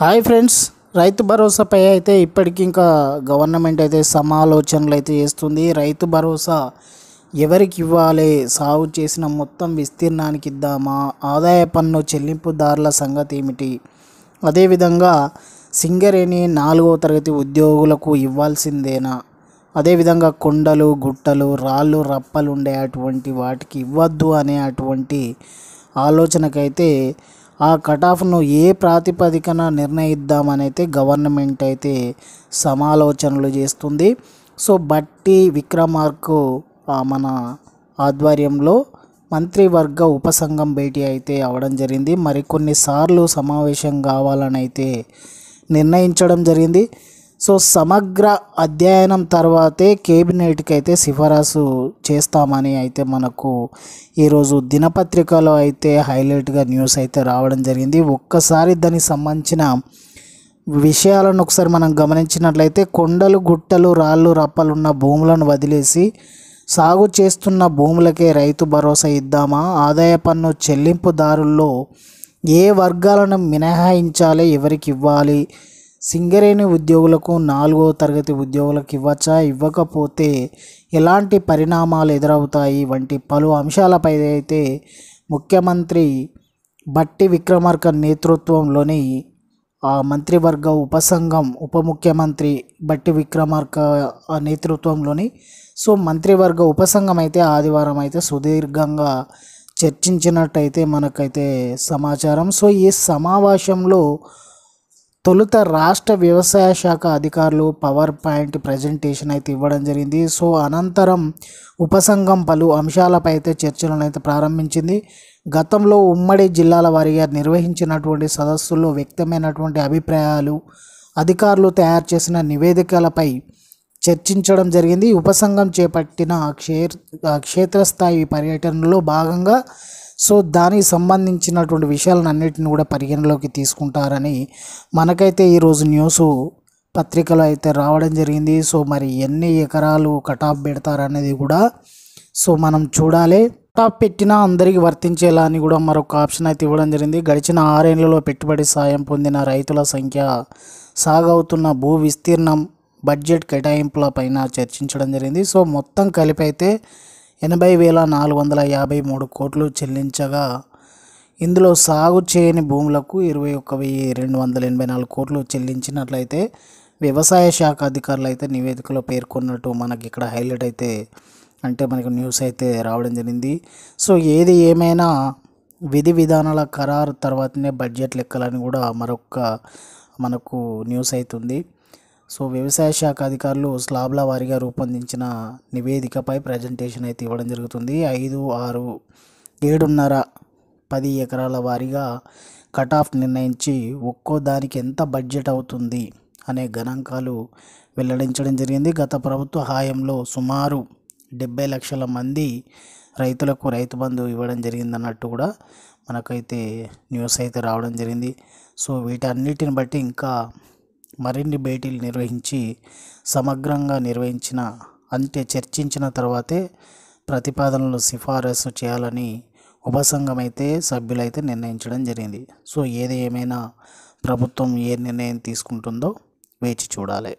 Hi friends, రైతు భరోసాపై అయితే ఇప్పటికీ ఇంకా గవర్నమెంట్ అయితే సమాలోచనలు అయితే చేస్తుంది. రైతు భరోసా ఎవరికి ఇవ్వాలి, సాగు చేసిన మొత్తం విస్తీర్ణానికి ఇద్దామా, ఆదాయ పన్ను చెల్లింపుదారుల సంగతి ఏమిటి, అదేవిధంగా సింగరేణి 4వ తరగతి ఉద్యోగులకు ఇవ్వాల్సిందేనా, అదేవిధంగా కొండలు గుట్టలు రాళ్ళు రప్పలు ఉండే అటువంటి వాటికి ఇవ్వద్దు అనే అటువంటి ఆలోచనకైతే ఆ కటాఫ్ను ఏ ప్రాతిపదికన నిర్ణయిద్దామని అయితే గవర్నమెంట్ అయితే సమాలోచనలు చేస్తుంది. సో బట్టి విక్రమార్క మన ఆధ్వర్యంలో మంత్రివర్గ ఉపసంఘం భేటీ అయితే అవ్వడం జరిగింది. మరికొన్నిసార్లు సమావేశం కావాలని అయితే నిర్ణయించడం జరిగింది. సో సమగ్ర అధ్యయనం తర్వాతే కేబినెట్కి అయితే సిఫారసు చేస్తామని అయితే మనకు ఈరోజు దినపత్రికలో అయితే హైలైట్గా న్యూస్ అయితే రావడం జరిగింది. ఒక్కసారి దానికి సంబంధించిన విషయాలను ఒకసారి మనం గమనించినట్లయితే కొండలు గుట్టలు రాళ్ళు రప్పలున్న భూములను వదిలేసి సాగు చేస్తున్న భూములకే రైతు భరోసా ఇద్దామా, ఆదాయ పన్ను చెల్లింపుదారుల్లో ఏ వర్గాలను మినహాయించాలి, ఎవరికి ఇవ్వాలి, సింగరేణి ఉద్యోగులకు 4వ తరగతి ఉద్యోగులకు ఇవ్వచ్చా, ఇవ్వకపోతే ఎలాంటి పరిణామాలు ఎదురవుతాయి వంటి పలు అంశాలపై అయితే ముఖ్యమంత్రి బట్టి విక్రమార్క నేతృత్వంలోని మంత్రివర్గ ఉపసంఘం ఉప ముఖ్యమంత్రి బట్టి విక్రమార్క నేతృత్వంలోని మంత్రివర్గ ఉపసంఘం అయితే ఆదివారం అయితే సుదీర్ఘంగా చర్చించినట్టయితే మనకైతే సమాచారం. ఈ సమావేశంలో తొలుత రాష్ట్ర వ్యవసాయ శాఖ అధికారులు పవర్ పాయింట్ ప్రజెంటేషన్ అయితే ఇవ్వడం జరిగింది. అనంతరం ఉపసంఘం పలు అంశాలపై అయితే చర్చలను అయితే ప్రారంభించింది. గతంలో ఉమ్మడి జిల్లాల వారీగా నిర్వహించినటువంటి సదస్సుల్లో వ్యక్తమైనటువంటి అభిప్రాయాలు, అధికారులు తయారు చేసిన నివేదికలపై చర్చించడం జరిగింది. ఉపసంఘం చేపట్టిన క్షేత్రస్థాయి పర్యటనలో భాగంగా దానికి సంబంధించినటువంటి విషయాలను అన్నిటిని కూడా పరిగణలోకి తీసుకుంటారని మనకైతే ఈరోజు న్యూస్ పత్రికలో అయితే రావడం జరిగింది. మరి ఎన్ని ఎకరాలు కటాఫ్ పెడతారనేది కూడా మనం చూడాలి. కటాఫ్ పెట్టినా అందరికీ వర్తించేలా అని కూడా మరొక ఆప్షన్ అయితే ఇవ్వడం జరిగింది. గడిచిన 6 ఏళ్లలో పెట్టుబడి సాయం పొందిన రైతుల సంఖ్య, సాగవుతున్న భూ విస్తీర్ణం, బడ్జెట్ కేటాయింపుల పైన చర్చించడం జరిగింది. మొత్తం కలిపి అయితే 80,453 కోట్లు చెల్లించగా ఇందులో సాగు చేయని భూములకు 21,284 కోట్లు చెల్లించినట్లయితే వ్యవసాయ శాఖ అధికారులు అయితే నివేదికలో పేర్కొన్నట్టు మనకి ఇక్కడ హైలైట్ అయితే మనకి న్యూస్ అయితే రావడం జరిగింది. ఏది ఏమైనా విధి విధానాల ఖరారు తర్వాతనే బడ్జెట్ లెక్కలని కూడా మరొక మనకు న్యూస్ అవుతుంది. వ్యవసాయ శాఖ అధికారులు స్లాబ్ల వారీగా రూపొందించిన నివేదికపై ప్రజెంటేషన్ అయితే ఇవ్వడం జరుగుతుంది. 5, 6, 7.5, 10 ఎకరాల వారీగా కటాఫ్ నిర్ణయించి ఒక్కో దానికి ఎంత బడ్జెట్ అవుతుంది అనే గణాంకాలు వెల్లడించడం జరిగింది. గత ప్రభుత్వ హయాంలో సుమారు 70 లక్షల మంది రైతులకు రైతు బంధు ఇవ్వడం జరిగిందన్నట్టు కూడా మనకైతే న్యూస్ అయితే రావడం జరిగింది. వీటన్నిటిని బట్టి ఇంకా మరిన్ని భేటీలు నిర్వహించి సమగ్రంగా చర్చించిన తర్వాతే ప్రతిపాదనలు సిఫారసు చేయాలని ఉపసంఘం అయితే సభ్యులైతే నిర్ణయించడం జరిగింది. ఏది ఏమైనా ప్రభుత్వం ఏ నిర్ణయం తీసుకుంటుందో వేచి చూడాలి.